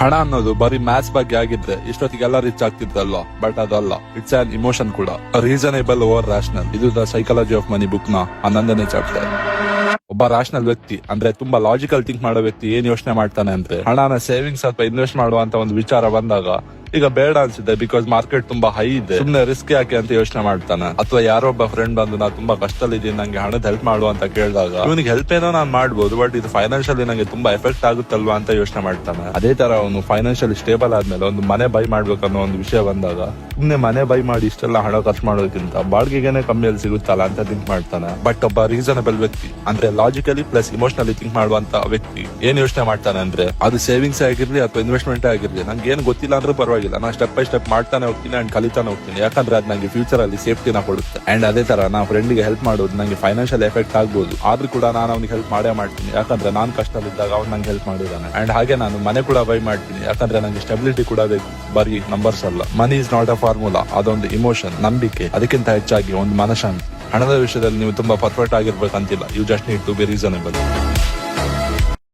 ಹಣ ಅನ್ನೋದು ಬರೀ ಮ್ಯಾಥ್ಸ್ ಬಗ್ಗೆ ಆಗಿದ್ರೆ ಇಷ್ಟೊತ್ತಿಗೆಲ್ಲ ರಿಚ್ ಆಗ್ತಿದ್ದಲ್ವಾ, ಬಟ್ ಅದಲ್ಲ. ಇಟ್ಸ್ ಆನ್ ಇಮೋಷನ್ ಕೂಡ. Reasonable over rational. ಇದು the psychology of money book ನ 11ನೇ ಚಾಪ್ಟರ್. ಒಬ್ಬ ರಾಷನಲ್ ವ್ಯಕ್ತಿ ಅಂದ್ರೆ ತುಂಬಾ ಲಾಜಿಕಲ್ ಥಿಂಕ್ ಮಾಡೋ ವ್ಯಕ್ತಿ ಏನ್ ಯೋಚನೆ ಮಾಡ್ತಾನೆ ಅಂದ್ರೆ, ಹಣನ ಸೇವಿಂಗ್ಸ್ ಅಥವಾ ಇನ್ವೆಸ್ಟ್ ಮಾಡುವಂತ ಒಂದು ವಿಚಾರ ಬಂದಾಗ ಈಗ ಬೇಡ ಅನ್ಸಿದೆ ಬಿಕಾಸ್ ಮಾರ್ಕೆಟ್ ತುಂಬಾ ಹೈ ಇದೆ, ಸುಮ್ನೆ ರಿಸ್ಕ್ ಯಾಕೆ ಅಂತ ಯೋಚನೆ ಮಾಡ್ತಾನೆ. ಅಥವಾ ಯಾರೊಬ್ಬ ಫ್ರೆಂಡ್ ಬಂದು ನಾ ತುಂಬಾ ಕಷ್ಟದಲ್ಲಿದ್ದೀನಿ, ನಂಗೆ ಹಣದ ಹೆಲ್ಪ್ ಮಾಡುವ ಅಂತ ಕೇಳಿದಾಗ ಇವನಿಗೆ ಹೆಲ್ಪ್ ಏನೋ ನಾನ್ ಮಾಡ್ಬೋದು, ಬಟ್ ಇದು ಫೈನಾನ್ಷಿಯಲಿ ನಂಗೆ ತುಂಬಾ ಎಫೆಕ್ಟ್ ಆಗುತ್ತಲ್ವಾ ಅಂತ ಯೋಚನೆ ಮಾಡ್ತಾನೆ. ಅದೇ ತರ ಅವನು ಫೈನಾನ್ಷಿಯಲಿ ಸ್ಟೇಬಲ್ ಆದ್ಮೇಲೆ ಒಂದು ಮನೆ ಬೈ ಮಾಡ್ಬೇಕನ್ನೋ ಒಂದು ವಿಷಯ ಬಂದಾಗ ಸುಮ್ನೆ ಮನೆ ಬೈ ಮಾಡಿ ಇಷ್ಟೆಲ್ಲ ಹಣ ಖರ್ಚು ಮಾಡೋದಕ್ಕಿಂತ ಬಾಡಿಗೆನೆ ಕಮ್ಮಿಯಲ್ಲಿ ಸಿಗುತ್ತಲ್ಲ ಅಂತ ಥಿಂಕ್ ಮಾಡ್ತಾನೆ. ಬಟ್ ಒಬ್ಬ ರೀಸನಬಲ್ ವ್ಯಕ್ತಿ ಅಂದ್ರೆ ಲಾಜಿಕಲಿ ಪ್ಲಸ್ ಇಮೋಷನಲಿ ಥಿಂಕ್ ಮಾಡುವಂತ ವ್ಯಕ್ತಿ ಏನ್ ಯೋಚನೆ ಮಾಡ್ತಾನೆ ಅಂದ್ರೆ, ಅದು ಸೇವಿಂಗ್ಸ್ ಆಗಿರ್ಲಿ ಅಥವಾ ಇನ್ವೆಸ್ಟ್ಮೆಂಟ್ ಆಗಿರ್ಲಿ, ನಂಗೆ ಏನ್ ಗೊತ್ತಿಲ್ಲ ಅಂದ್ರೆ ಪರವಾಗಿಲ್ಲ, ನಾ ಸ್ಟೆಪ್ ಬೈ ಸ್ಟೆಪ್ ಮಾಡ್ತಾನೆ ಹೋಗ್ತೀನಿ ಅಂಡ್ ಕಲಿತಾನೆ ಹೋಗ್ತೀನಿ, ಯಾಕಂದ್ರೆ ಅದು ನಂಗೆ ಫ್ಯೂಚರ್ ಅಲ್ಲಿ ಸೇಫ್ಟಿನ ಕೊಡುತ್ತೆ. ಅಂಡ್ ಅದೇ ತರ ನಾ ಫ್ರೆಂಡ್ಗೆ ಹೆಲ್ಪ್ ಮಾಡೋದು ನಂಗೆ ಫೈನಾನ್ಷಿಯಲ್ ಎಫೆಕ್ಟ್ ಆಗ್ಬೋದು, ಆದ್ರೂ ಕೂಡ ನಾನು ಅವ್ನಿಗೆ ಹೆಲ್ಪ್ ಮಾಡೇ ಮಾಡ್ತೀನಿ, ಯಾಕಂದ್ರೆ ನಾನ್ ಕಷ್ಟದಲ್ಲಿದ್ದಾಗ ಅವ್ನು ನಂಗೆ ಹೆಲ್ಪ್ ಮಾಡಿದಾನೆ. ಅಂಡ್ ಹಾಗೆ ನಾನು ಮನೆ ಕೂಡ ಬೈ ಮಾಡ್ತೀನಿ, ಯಾಕಂದ್ರೆ ನಂಗೆ ಸ್ಟೆಬಿಲಿಟಿ ಕೂಡ ಬೇಕು, ಬರೀ ನಂಬರ್ಸ್ ಅಲ್ಲ. Money is not a formula, ಅದೊಂದು ಇಮೋಷನ್, ನಂಬಿಕೆ, ಅದಕ್ಕಿಂತ ಹೆಚ್ಚಾಗಿ ಒಂದು ಮನಶಾಂತಿ. ಹಣದ ವಿಷಯದಲ್ಲಿ ನೀವು ತುಂಬಾ ಪರ್ಫೆಕ್ಟ್ ಆಗಿರ್ಬೇಕಂತಿಲ್ಲ, you just need to be reasonable.